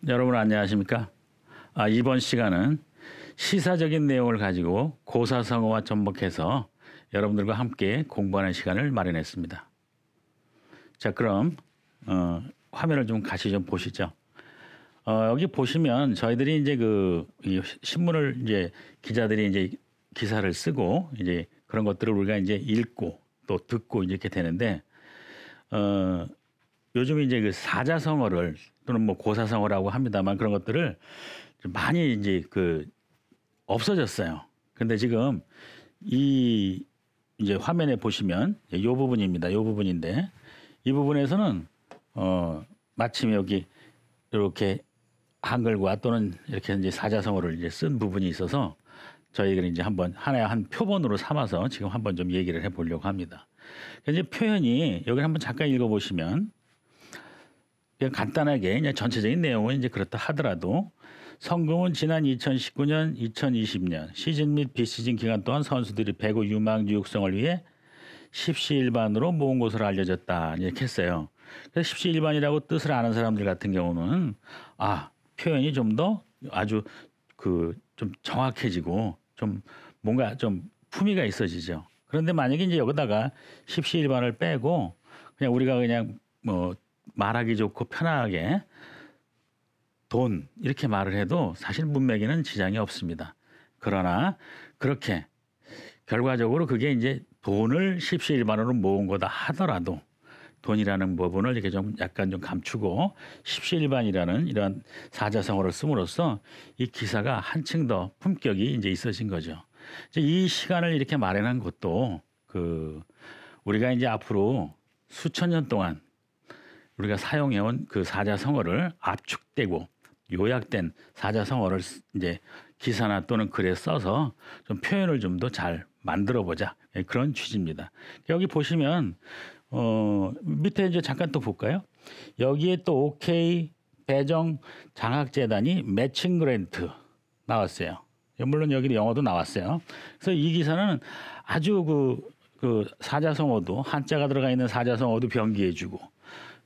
여러분 안녕하십니까? 이번 시간은 시사적인 내용을 가지고 고사성어와 접목해서 여러분들과 함께 공부하는 시간을 마련했습니다. 자, 그럼 화면을 좀 같이 좀 보시죠. 여기 보시면 저희들이 이제 이 신문을 이제 기자들이 이제 기사를 쓰고 이제 그런 것들을 우리가 이제 읽고 또 듣고 이렇게 되는데 요즘 이제 그 사자성어를 또는 뭐 고사성어라고 합니다만 그런 것들을 좀 많이 이제 없어졌어요. 근데 지금 이 이제 화면에 보시면 이 부분입니다. 이 부분인데 이 부분에서는 마침 여기 이렇게 한글과 또는 이렇게 이제 사자성어를 이제 쓴 부분이 있어서 저희가 이제 한번 하나의 한 표본으로 삼아서 지금 한번 좀 얘기를 해보려고 합니다. 이제 표현이 여기 한번 잠깐 읽어보시면 그냥 간단하게 그냥 전체적인 내용은 이제 그렇다 하더라도 성금은 지난 2019년, 2020년 시즌 및 비시즌 기간 동안 선수들이 배구 유망주 육성을 위해 십시일반으로 모은 것으로 알려졌다 이렇게 했어요. 그래서 십시일반이라고 뜻을 아는 사람들 같은 경우는 표현이 좀 더 아주 좀 정확해지고 좀 뭔가 좀 품위가 있어지죠. 그런데 만약에 이제 여기다가 십시일반을 빼고 그냥 우리가 그냥 뭐 말하기 좋고 편하게 돈 이렇게 말을 해도 사실 문맥에는 지장이 없습니다. 그러나 그렇게 결과적으로 그게 이제 돈을 십시일반으로 모은 거다 하더라도 돈이라는 부분을 이렇게 좀 약간 좀 감추고 십시일반이라는 이런 사자성어를 씀으로써 이 기사가 한층 더 품격이 이제 있어진 거죠. 이제 이 시간을 이렇게 마련한 것도 우리가 이제 앞으로 수천 년 동안 우리가 사용해온 그 사자성어를 압축되고 요약된 사자성어를 이제 기사나 또는 글에 써서 좀 표현을 좀 더 잘 만들어 보자 그런 취지입니다. 여기 보시면 밑에 이제 잠깐 또 볼까요? 여기에 또 OK 배정 장학재단이 매칭 그랜트 나왔어요. 물론 여기 영어도 나왔어요. 그래서 이 기사는 아주 사자성어도 한자가 들어가 있는 사자성어도 병기해주고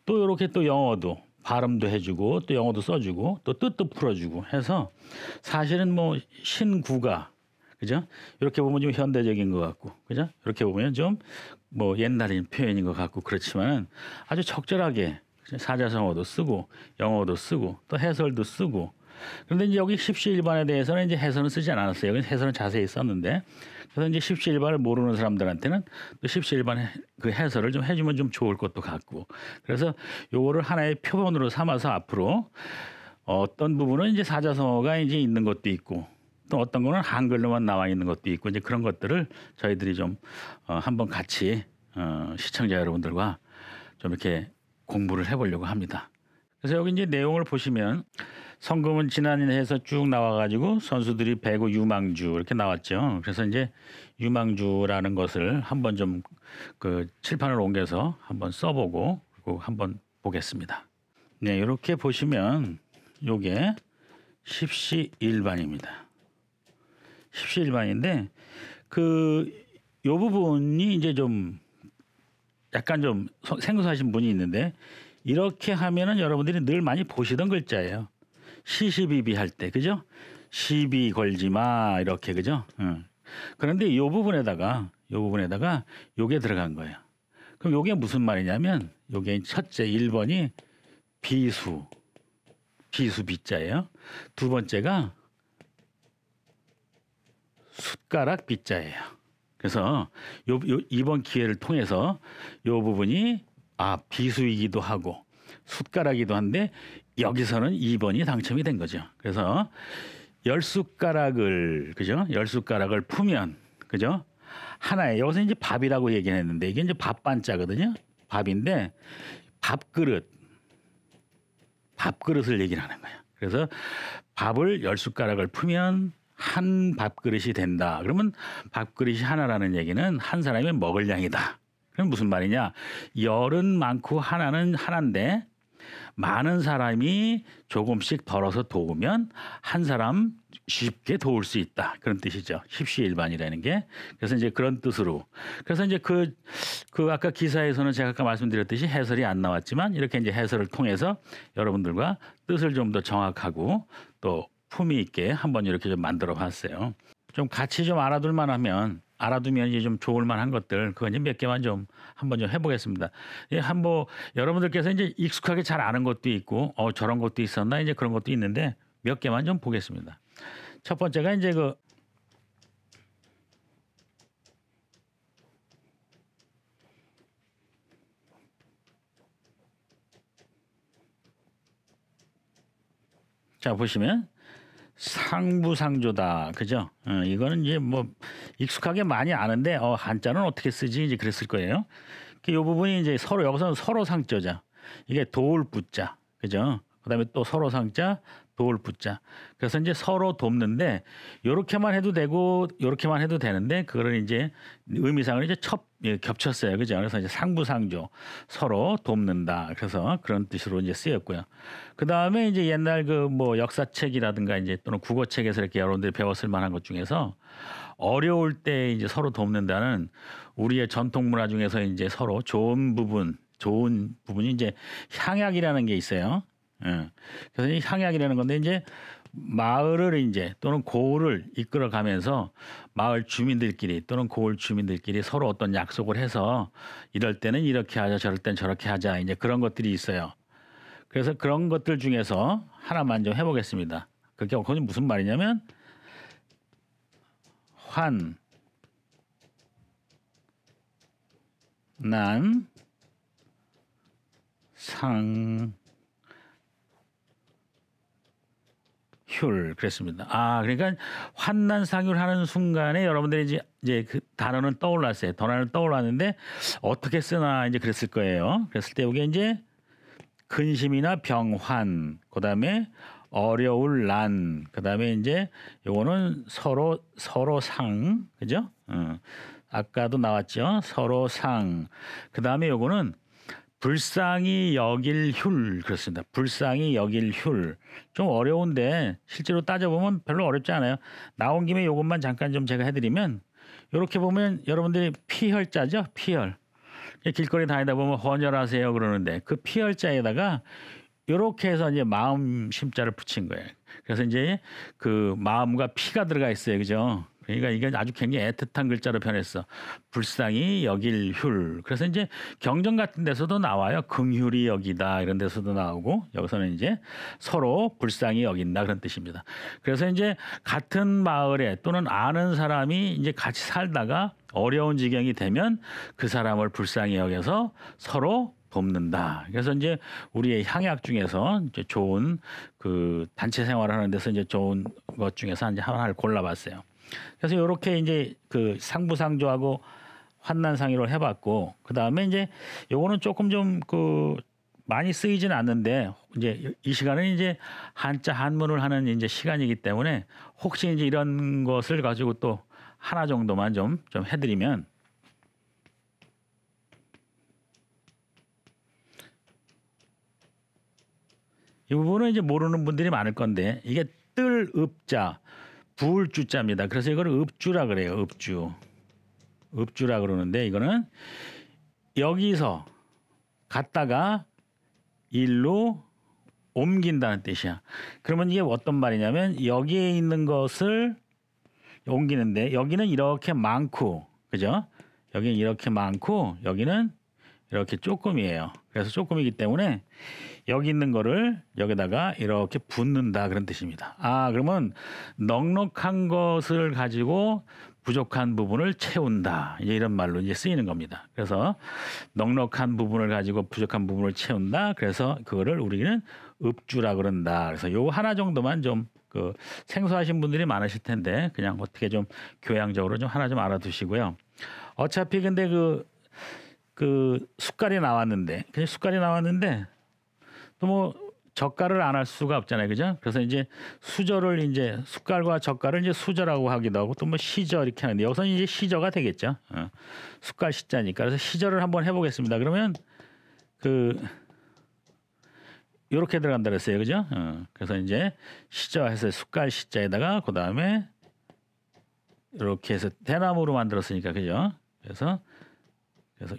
또 이렇게 또 영어도 발음도 해주고 또 영어도 써주고 또 뜻도 풀어주고 해서 사실은 뭐 신구가 그죠? 이렇게 보면 좀 현대적인 것 같고 그죠? 이렇게 보면 좀 뭐 옛날인 표현인 것 같고 그렇지만은 아주 적절하게 사자성어도 쓰고 영어도 쓰고 또 해설도 쓰고 그런데 이제 여기 십시일반에 대해서는 이제 해설은 쓰지 않았어요. 여기 해설은 자세히 썼는데 그래서 이제 십시일반을 모르는 사람들한테는 또 십시일반 그 해설을 좀 해주면 좀 좋을 것도 같고 그래서 요거를 하나의 표본으로 삼아서 앞으로 어떤 부분은 이제 사자성어가 이제 있는 것도 있고 또 어떤 거는 한글로만 나와 있는 것도 있고 이제 그런 것들을 저희들이 좀 한번 같이 시청자 여러분들과 좀 이렇게 공부를 해보려고 합니다. 그래서 여기 이제 내용을 보시면 성금은 지난해에서 쭉 나와가지고 선수들이 배구 유망주 이렇게 나왔죠. 그래서 이제 유망주라는 것을 한번 좀 칠판을 옮겨서 한번 써보고 그리고 한번 보겠습니다. 네, 이렇게 보시면 요게 십시일반입니다. 십시일반인데 요 부분이 이제 좀 약간 좀 생소하신 분이 있는데 이렇게 하면은 여러분들이 늘 많이 보시던 글자예요. 시시비비 할 때 그죠? 시비 걸지 마 이렇게 그죠? 그런데 요 부분에다가 요게 들어간 거예요. 그럼 요게 무슨 말이냐면 요게 첫째 1번이 비수 비자예요. 두 번째가 숟가락 비자예요. 그래서 이번 기회를 통해서 요 부분이 비수이기도 하고 숟가락이기도 한데 여기서는 2번이 당첨이 된 거죠. 그래서 10숟가락을 그죠? 10숟가락을 풀면 그죠? 하나에 여기서 이제 밥이라고 얘기했는데 이게 이제 밥반자거든요. 밥인데 밥그릇을 얘기를 하는 거예요. 그래서 밥을 10숟가락을 풀면 한 밥그릇이 된다. 그러면 밥그릇이 하나라는 얘기는 한 사람이 먹을 양이다. 그럼 무슨 말이냐? 열은 많고 하나는 하나인데 많은 사람이 조금씩 벌어서 도우면 한 사람 쉽게 도울 수 있다. 그런 뜻이죠. 십시일반이라는 게. 그래서 이제 그런 뜻으로. 그래서 이제 그 아까 기사에서는 제가 아까 말씀드렸듯이 해설이 안 나왔지만 이렇게 이제 해설을 통해서 여러분들과 뜻을 좀 더 정확하고 또 품위 있게 한번 이렇게 좀 만들어 봤어요. 좀 같이 좀 알아두면 이제 좀 좋을 만한 것들 그거 이제 몇 개만 좀 한번 좀 해보겠습니다. 예, 한번 여러분들께서 이제 익숙하게 잘 아는 것도 있고 저런 것도 있었나 이제 그런 것도 있는데 몇 개만 좀 보겠습니다. 첫 번째가 이제 자 보시면 상부상조다. 그죠? 이거는 이제 뭐 익숙하게 많이 아는데 한자는 어떻게 쓰지? 이제 그랬을 거예요. 이 부분이 이제 서로 여기서는 서로 상조자. 이게 도울 부자. 그죠? 그다음에 또 서로 상자 도울 부자. 그래서 이제 서로 돕는데 요렇게만 해도 되고 요렇게만 해도 되는데 그거를 이제 의미상으로 이제 겹쳤어요. 그죠? 그래서 이제 상부상조 서로 돕는다. 그래서 그런 뜻으로 이제 쓰였고요. 그다음에 이제 옛날 그 뭐 역사책이라든가 이제 또는 국어책에서 이렇게 여러분들이 배웠을 만한 것 중에서 어려울 때 이제 서로 돕는다는 우리의 전통 문화 중에서 이제 서로 좋은 부분이 이제 향약이라는 게 있어요. 예. 그래서 이 향약이라는 건데 이제 마을을 이제 또는 고을을 이끌어 가면서 마을 주민들끼리 또는 고을 주민들끼리 서로 어떤 약속을 해서 이럴 때는 이렇게 하자 저럴 땐 저렇게 하자 이제 그런 것들이 있어요. 그래서 그런 것들 중에서 하나만 좀 해보겠습니다. 그게 무슨 말이냐면 환난 상 그랬습니다. 그러니까 환난상휴를 하는 순간에 여러분들이 이제 그 단어는 떠올랐어요. 단어는 떠올랐는데 어떻게 쓰나 이제 그랬을 거예요. 그랬을 때 이게 이제 근심이나 병환, 그다음에 어려울 난, 그다음에 이제 요거는 서로 상, 그죠? 아까도 나왔죠. 서로 상. 그다음에 요거는 불쌍히 여길 휼 그렇습니다. 불쌍히 여길 휼. 좀 어려운데 실제로 따져보면 별로 어렵지 않아요. 나온 김에 이것만 잠깐 좀 제가 해드리면 이렇게 보면 여러분들이 피혈자죠. 피혈. 길거리 다니다 보면 헌혈하세요 그러는데 그 피혈자에다가 이렇게 해서 이제 마음 심자를 붙인 거예요. 그래서 이제 그 마음과 피가 들어가 있어요. 그죠? 그러니까 이게 아주 굉장히 애틋한 글자로 변했어. 불쌍히 여길 휼. 그래서 이제 경전 같은 데서도 나와요. 긍휼히 여기다 이런 데서도 나오고 여기서는 이제 서로 불쌍히 여긴다 그런 뜻입니다. 그래서 이제 같은 마을에 또는 아는 사람이 이제 같이 살다가 어려운 지경이 되면 그 사람을 불쌍히 여겨서 서로 돕는다. 그래서 이제 우리의 향약 중에서 이제 좋은 그 단체 생활을 하는 데서 이제 좋은 것 중에서 이제 하나를 골라봤어요. 그래서 이렇게 이제 그 상부상조하고 환난상의를 해봤고 그 다음에 이제 요거는 조금 좀 그 많이 쓰이지는 않는데 이제 이 시간은 이제 한자 한문을 하는 이제 시간이기 때문에 혹시 이제 이런 것을 가지고 또 하나 정도만 좀 해드리면 이 부분은 이제 모르는 분들이 많을 건데 이게 뜰읍자 부울주자입니다. 그래서 이걸 읍주라 그래요. 읍주라 그러는데 이거는 여기서 갔다가 일로 옮긴다는 뜻이야. 그러면 이게 어떤 말이냐면 여기에 있는 것을 옮기는데 여기는 이렇게 많고 그죠? 여기는 이렇게 많고 여기는 이렇게 조금이에요. 그래서 조금이기 때문에 여기 있는 거를 여기다가 이렇게 붓는다 그런 뜻입니다. 그러면 넉넉한 것을 가지고 부족한 부분을 채운다. 이제 이런 말로 이제 쓰이는 겁니다. 그래서 넉넉한 부분을 가지고 부족한 부분을 채운다. 그래서 그거를 우리는 읍주라 그런다. 그래서 요 하나 정도만 좀 그 생소하신 분들이 많으실 텐데 그냥 어떻게 좀 교양적으로 좀 하나 좀 알아두시고요. 어차피 근데 그 숟갈이 나왔는데 또 뭐 젓갈을 안 할 수가 없잖아요, 그죠? 그래서 이제 수저를 이제 숟갈과 젓갈을 이제 수저라고 하기도 하고 또 뭐 시저 이렇게 하는데 여기서는 이제 시저가 되겠죠. 숟갈 시자니까 그래서 시저를 한번 해보겠습니다. 그러면 그 요렇게 들어간다 그랬어요. 그죠? 그래서 이제 시자 해서 숟갈 시자에다가 그다음에 이렇게 해서 대나무로 만들었으니까 그죠? 그래서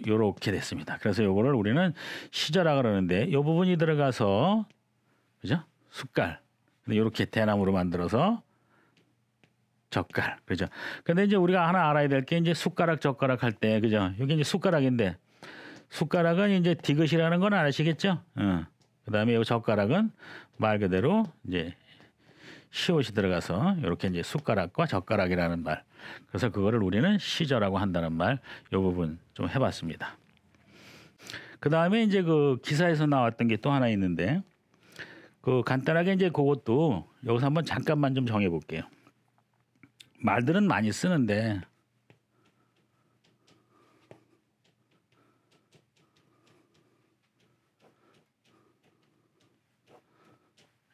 요렇게 됐습니다. 그래서 요거를 우리는 시저라 그러는데 요 부분이 들어가서 그죠? 숟갈. 근데 요렇게 대나무로 만들어서 젓갈. 그죠? 근데 이제 우리가 하나 알아야 될 게 이제 숟가락 젓가락 할 때 그죠? 여기 이제 숟가락인데 숟가락은 이제 디귿이라는 건 아시겠죠? 그다음에 요 젓가락은 말 그대로 이제 시옷이 들어가서 이렇게 이제 숟가락과 젓가락이라는 말. 그래서 그거를 우리는 시저라고 한다는 말. 요 부분 좀 해봤습니다. 그 다음에 이제 그 기사에서 나왔던 게 또 하나 있는데 그 간단하게 이제 그것도 여기서 한번 잠깐만 좀 정해 볼게요. 말들은 많이 쓰는데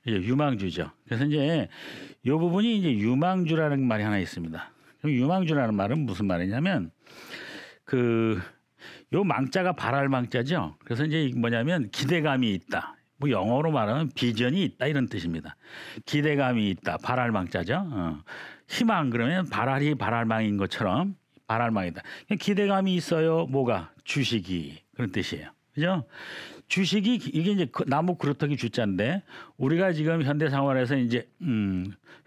이제 유망주죠. 그래서 이제 이 부분이 이제 유망주라는 말이 하나 있습니다. 그럼 유망주라는 말은 무슨 말이냐면 그 요 망자가 발할 망자죠. 그래서 이제 뭐냐면 기대감이 있다. 뭐 영어로 말하면 비전이 있다 이런 뜻입니다. 기대감이 있다. 발할 망자죠. 희망 그러면 발할망인 것처럼 발할망이다. 기대감이 있어요. 뭐가 주식이 그런 뜻이에요. 그죠? 주식이 이게 이제 나무 그루터기 주자인데 우리가 지금 현대 생활에서 이제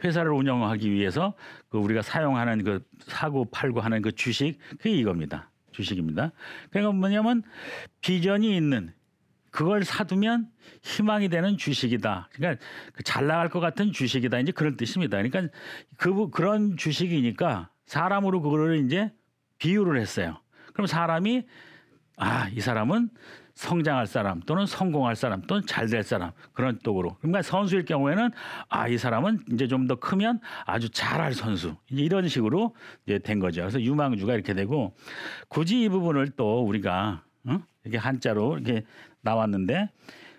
회사를 운영하기 위해서 그 우리가 사용하는 그 사고 팔고 하는 그 주식 그게 이겁니다. 주식입니다. 그러니까 뭐냐면 비전이 있는 그걸 사두면 희망이 되는 주식이다. 그러니까 잘 나갈 것 같은 주식이다. 이제 그런 뜻입니다. 그러니까 그런 주식이니까 사람으로 그거를 이제 비유를 했어요. 그럼 사람이 이 사람은 성장할 사람 또는 성공할 사람 또는 잘 될 사람 그런 쪽으로. 그러니까 선수일 경우에는 이 사람은 이제 좀 더 크면 아주 잘할 선수 이제 이런 식으로 이제 된 거죠. 그래서 유망주가 이렇게 되고 굳이 이 부분을 또 우리가 이렇게 한자로 이렇게 나왔는데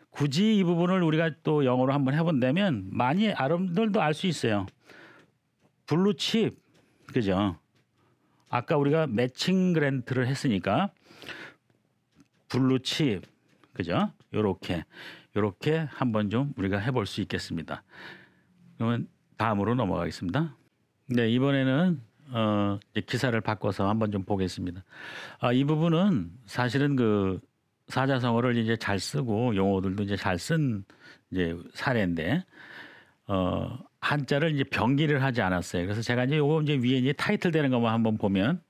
굳이 이 부분을 우리가 또 영어로 한번 해본다면 많이 여러분들도 알 수 있어요. 블루칩 그죠? 아까 우리가 매칭 그랜트를 했으니까. 블루칩 그죠? 요렇게 한번 좀 우리가 해볼 수 있겠습니다. 그러면 다음으로 넘어가겠습니다. 네 이번에는 이제 기사를 바꿔서 한번 좀 보겠습니다. 이 부분은 사실은 그 사자성어를 이제 잘 쓰고 용어들도 이제 잘 쓴 이제 사례인데 한자를 이제 병기를 하지 않았어요. 그래서 제가 이제 요거 이제 위에 이제 타이틀 되는 것만 한번 보면.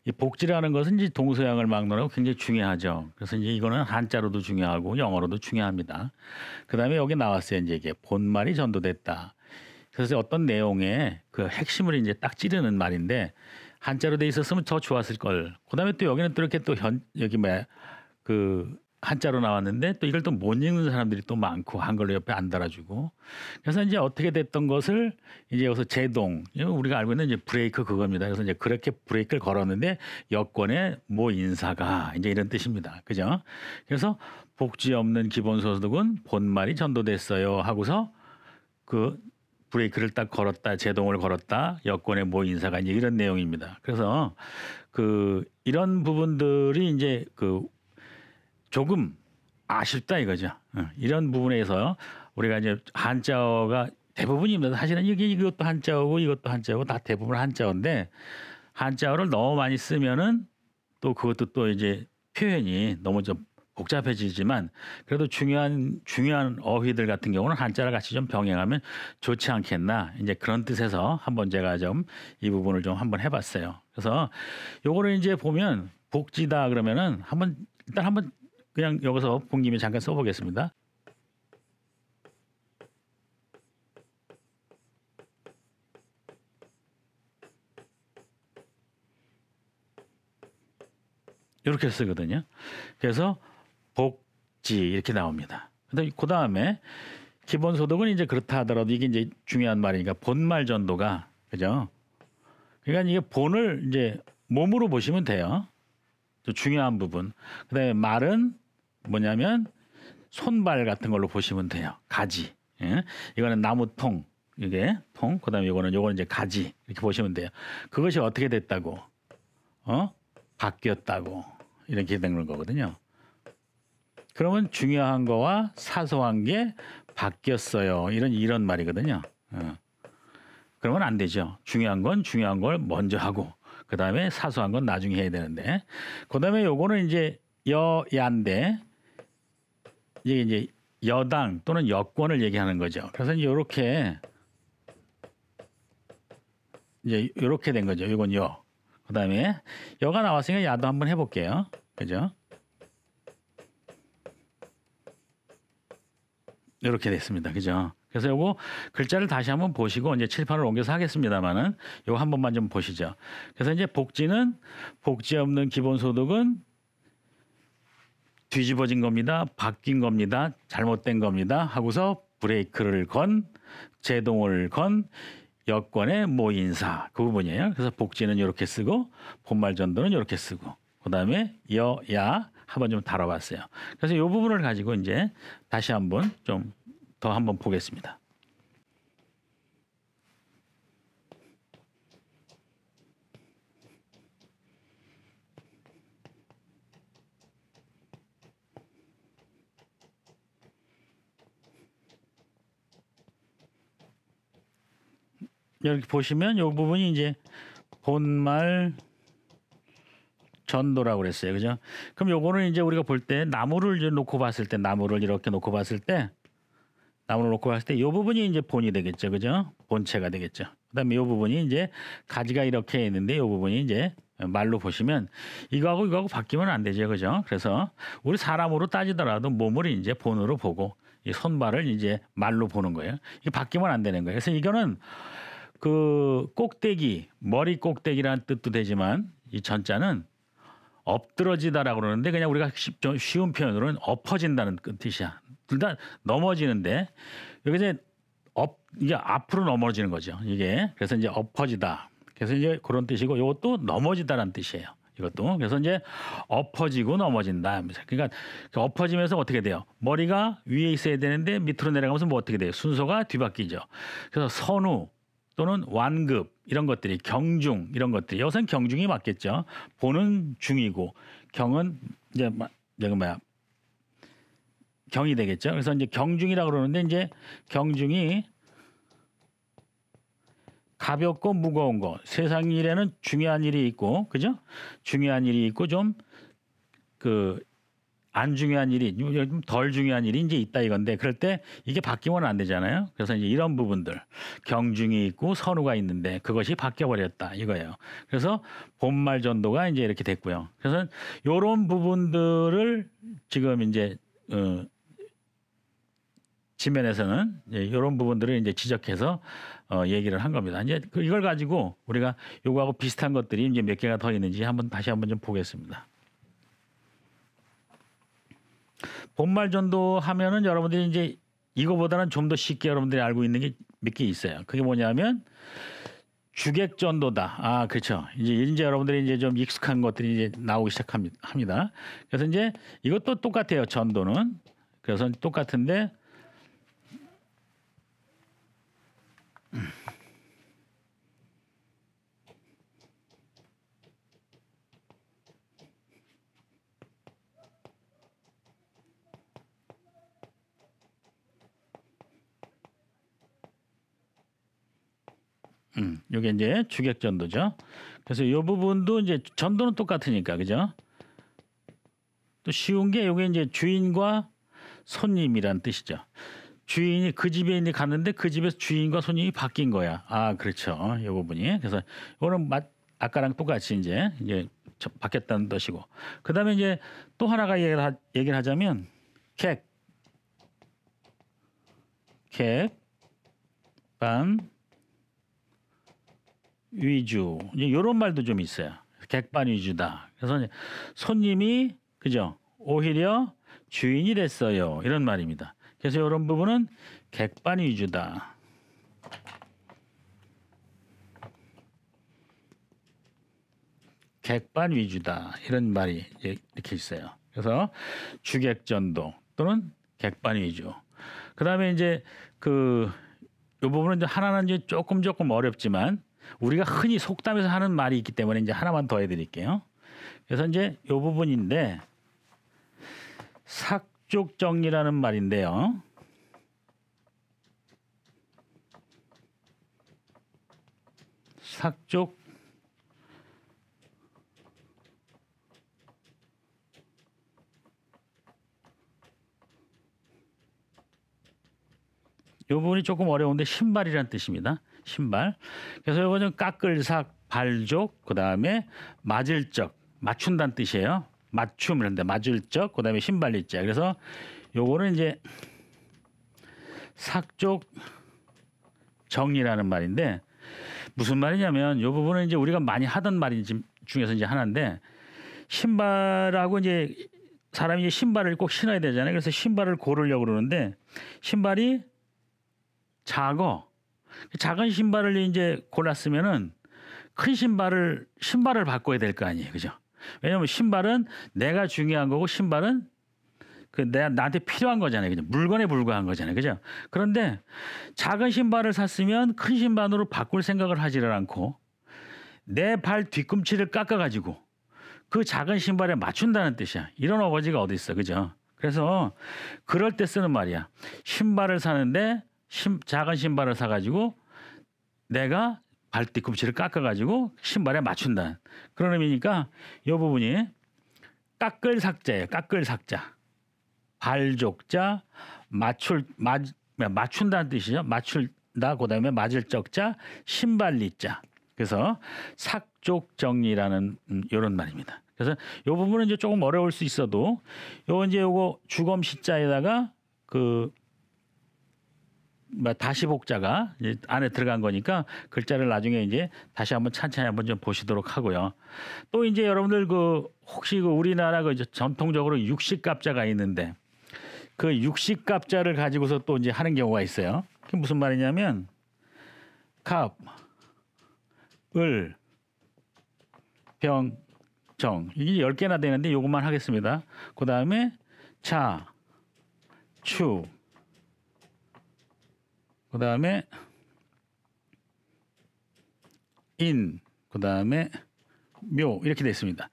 이 복지라는 것은 이제 동서양을 막론하고 굉장히 중요하죠. 그래서 이제 이거는 한자로도 중요하고 영어로도 중요합니다. 그다음에 여기 나왔어요. 이제 이게 본말이 전도됐다. 그래서 어떤 내용의 그 핵심을 이제 딱 찌르는 말인데 한자로 돼 있었으면 더 좋았을 걸. 그다음에 또 여기는 또 이렇게 또 여기 그 한자로 나왔는데 또 이걸 또 못 읽는 사람들이 또 많고 한글로 옆에 안 달아주고 그래서 이제 어떻게 됐던 것을 이제 여기서 제동 우리가 알고 있는 이제 브레이크 그겁니다. 그래서 이제 그렇게 브레이크를 걸었는데 여권의 모 인사가 이제 이런 뜻입니다. 그죠? 그래서 복지 없는 기본소득은 본말이 전도됐어요 하고서 그 브레이크를 딱 걸었다 제동을 걸었다 여권의 모 인사가 이제 이런 내용입니다. 그래서 그 이런 부분들이 이제 그 조금 아쉽다 이거죠. 이런 부분에서 우리가 이제 한자어가 대부분입니다. 사실은 이것도 한자어고 이것도 한자어고 다 대부분 한자어인데 한자어를 너무 많이 쓰면은 또 그것도 또 이제 표현이 너무 좀 복잡해지지만 그래도 중요한 어휘들 같은 경우는 한자를 같이 좀 병행하면 좋지 않겠나 이제 그런 뜻에서 한번 제가 좀 이 부분을 좀 한번 해봤어요. 그래서 요거를 이제 보면 복지다 그러면은 일단 한번 그냥 여기서 본 김에 잠깐 써보겠습니다. 이렇게 쓰거든요. 그래서 복지 이렇게 나옵니다. 근데 그 다음에 기본소득은 이제 그렇다 하더라도 이게 이제 중요한 말이니까 본말 전도가 그죠? 그러니까 이게 본을 이제 몸으로 보시면 돼요. 또 중요한 부분. 그다음에 말은 뭐냐면 손발 같은 걸로 보시면 돼요. 가지. 예? 이거는 나무통. 이게 통. 그다음에 요거는 이제 가지. 이렇게 보시면 돼요. 그것이 어떻게 됐다고? 바뀌었다고. 이렇게 된 거거든요. 그러면 중요한 거와 사소한 게 바뀌었어요. 이런 말이거든요. 그러면 안 되죠. 중요한 건 중요한 걸 먼저 하고 그다음에 사소한 건 나중에 해야 되는데 그다음에 요거는 이제 여야인데 이제 여당 또는 여권을 얘기하는 거죠. 그래서 이제 요렇게 된 거죠. 이건 여. 그다음에 여가 나왔으니까 야도 한번 해볼게요. 그죠? 이렇게 됐습니다. 그죠? 그래서 요거 글자를 다시 한번 보시고 이제 칠판을 옮겨서 하겠습니다만은 요거 한 번만 좀 보시죠. 그래서 이제 복지는 복지 없는 기본소득은 뒤집어진 겁니다. 바뀐 겁니다. 잘못된 겁니다. 하고서 브레이크를 건 제동을 건 여권의 모인사 그 부분이에요. 그래서 복지는 이렇게 쓰고 본말 전도는 이렇게 쓰고 그다음에 여야 한번 좀 다뤄봤어요. 그래서 이 부분을 가지고 이제 다시 한번 좀 더 한번 보겠습니다. 이렇게 보시면 이 부분이 이제 본말 전도라고 그랬어요. 그죠? 그럼 요거는 이제 우리가 볼 때 나무를 이제 놓고 봤을 때 나무를 이렇게 놓고 봤을 때 나무를 놓고 봤을 때 이 부분이 이제 본이 되겠죠. 그죠? 본체가 되겠죠. 그다음에 이 부분이 이제 가지가 이렇게 있는데 이 부분이 이제 말로 보시면 이거하고 바뀌면 안 되죠. 그죠? 그래서 우리 사람으로 따지더라도 몸을 이제 본으로 보고 이 손발을 이제 말로 보는 거예요. 이게 바뀌면 안 되는 거예요. 그래서 이거는 그 꼭대기, 머리 꼭대기라는 뜻도 되지만 이 전자는 엎드러지다라고 그러는데 그냥 우리가 좀 쉬운 표현으로는 엎어진다는 뜻이야. 둘 다 넘어지는데 여기서 이게 앞으로 넘어지는 거죠. 이게 그래서 이제 엎어지다. 그래서 이제 그런 뜻이고 이것도 넘어지다라는 뜻이에요. 이것도 그래서 이제 엎어지고 넘어진다. 그러니까 엎어지면서 어떻게 돼요? 머리가 위에 있어야 되는데 밑으로 내려가면서 뭐 어떻게 돼요? 순서가 뒤바뀌죠. 그래서 선우 또는 완급 이런 것들이 경중 이런 것들이 여기서는 경중이 맞겠죠. 보는 중이고 경은 이제 뭐야 경이 되겠죠. 그래서 이제 경중이라고 그러는데 이제 경중이 가볍고 무거운 거 세상 일에는 중요한 일이 있고 그죠? 중요한 일이 있고 좀 그 안 중요한 일이 좀 덜 중요한 일이 이제 있다 이건데 그럴 때 이게 바뀌면 안 되잖아요. 그래서 이제 이런 부분들 경중이 있고 선우가 있는데 그것이 바뀌어 버렸다 이거예요. 그래서 본말 전도가 이제 이렇게 됐고요. 그래서 이런 부분들을 지금 이제 지면에서는 이런 부분들을 이제 지적해서 얘기를 한 겁니다. 이제 이걸 가지고 우리가 요거하고 비슷한 것들이 이제 몇 개가 더 있는지 다시 한번 좀 보겠습니다. 본말 전도 하면은 여러분들이 이제 이거보다는 좀 더 쉽게 여러분들이 알고 있는 게 몇 개 있어요. 그게 뭐냐면 주객 전도다. 아, 그렇죠. 이제 여러분들이 이제 좀 익숙한 것들이 이제 나오기 시작합니다. 그래서 이제 이것도 똑같아요. 전도는. 그래서 똑같은데 이게 이제 주객 전도죠. 그래서 이 부분도 이제 전도는 똑같으니까 그죠? 또 쉬운 게 이게 이제 주인과 손님이란 뜻이죠. 주인이 그 집에 이제 갔는데 그 집에서 주인과 손님이 바뀐 거야. 아, 그렇죠. 이 부분이. 그래서 이거는 아까랑 똑같이 이제 바뀌었다는 뜻이고. 그다음에 이제 또 하나가 얘기를 하자면 객반 위주 이제 이런 말도 좀 있어요. 객반 위주다. 그래서 손님이 그죠? 오히려 주인이 됐어요. 이런 말입니다. 그래서 이런 부분은 객반 위주다. 객반 위주다. 이런 말이 이렇게 있어요. 그래서 주객전도 또는 객반 위주. 그다음에 이제 이 부분은 이제 하나는 이제 조금 어렵지만 우리가 흔히 속담에서 하는 말이 있기 때문에 이제 하나만 더 해드릴게요. 그래서 이제 이 부분인데 삭족 정리라는 말인데요. 삭족 이 부분이 조금 어려운데 신발이란 뜻입니다. 신발. 그래서 이거 좀 깎을삭, 발족, 그 다음에 맞을 적, 맞춘다는 뜻이에요. 맞춤 이런데 맞을 적, 그 다음에 신발리자. 그래서 요거는 이제 삭족 정리라는 말인데 무슨 말이냐면 요 부분은 이제 우리가 많이 하던 말이 중에서 이제 하나인데 신발하고 이제 사람이 이제 신발을 꼭 신어야 되잖아요. 그래서 신발을 고르려고 그러는데 신발이 작은 신발을 이제 골랐으면은 큰 신발을 바꿔야 될 거 아니에요, 그죠? 왜냐하면 신발은 내가 중요한 거고 신발은 그 나한테 필요한 거잖아요, 그죠? 물건에 불과한 거잖아요, 그죠? 그런데 작은 신발을 샀으면 큰 신발으로 바꿀 생각을 하지를 않고 내 발 뒤꿈치를 깎아가지고 그 작은 신발에 맞춘다는 뜻이야. 이런 어거지가 어디 있어, 그죠? 그래서 그럴 때 쓰는 말이야. 신발을 사는데 작은 신발을 사가지고 내가 발 뒤꿈치를 깎아가지고 신발에 맞춘다. 그런 의미니까 이 부분이 깎을 삭자예요. 깎을 삭자. 발족자, 맞춘다는 뜻이죠. 맞출다, 그 다음에 맞을 적자, 신발리자. 그래서 삭족정리라는 이런 말입니다. 그래서 이 부분은 이제 조금 어려울 수 있어도 요거 주검 시자에다가 그 다시 복자가 이제 안에 들어간 거니까 글자를 나중에 이제 다시 한번 찬찬히 한번 좀 보시도록 하고요. 또 이제 여러분들 혹시 우리나라 전통적으로 육식갑자가 있는데 그 육식갑자를 가지고서 또 이제 하는 경우가 있어요. 그게 무슨 말이냐면 갑, 을, 병, 정 이게 10개나 되는데 요것만 하겠습니다. 그 다음에 자, 추, 그 다음에 인, 그 다음에 묘 이렇게 돼 있습니다.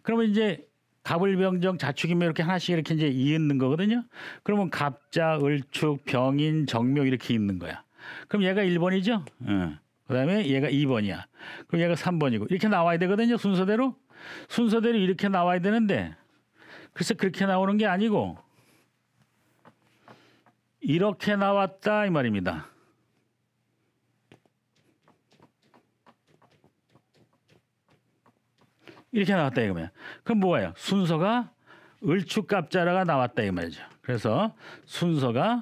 그러면 이제 갑을병정 자축인묘 이렇게 하나씩 이렇게 이제 이은 거거든요. 그러면 갑자, 을축, 병인, 정묘 이렇게 있는 거야. 그럼 얘가 1번이죠. 그 다음에 얘가 2번이야. 그럼 얘가 3번이고 이렇게 나와야 되거든요. 순서대로 이렇게 나와야 되는데 글쎄 그렇게 나오는 게 아니고 이렇게 나왔다 이 말입니다. 이렇게 나왔다 이거면 그럼 뭐예요? 순서가 을축갑자라가 나왔다 이 말이죠. 그래서 순서가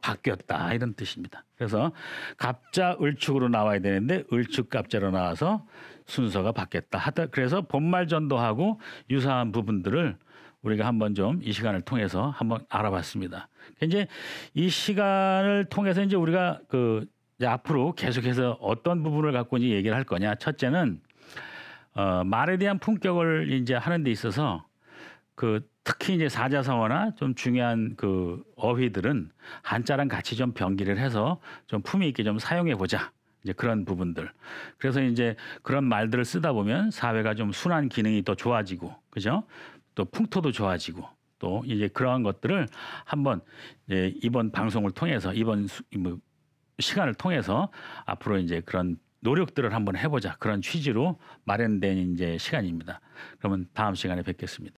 바뀌었다 이런 뜻입니다. 그래서 갑자 을축으로 나와야 되는데 을축갑자로 나와서 순서가 바뀌었다 하다. 그래서 본말전도하고 유사한 부분들을 우리가 한번 좀 이 시간을 통해서 한번 알아봤습니다. 이제 이 시간을 통해서 이제 우리가 이제 앞으로 계속해서 어떤 부분을 갖고 이제 얘기를 할 거냐. 첫째는 말에 대한 품격을 이제 하는 데 있어서 특히 이제 사자성어나 좀 중요한 어휘들은 한자랑 같이 좀 병기를 해서 좀 품위 있게 좀 사용해 보자. 이제 그런 부분들. 그래서 이제 그런 말들을 쓰다 보면 사회가 좀 순환 기능이 더 좋아지고, 그죠? 또 풍토도 좋아지고, 또 이제 그러한 것들을 한번 이번 방송을 통해서 이번 시간을 통해서 앞으로 이제 그런 노력들을 한번 해보자. 그런 취지로 마련된 이제 시간입니다. 그러면 다음 시간에 뵙겠습니다.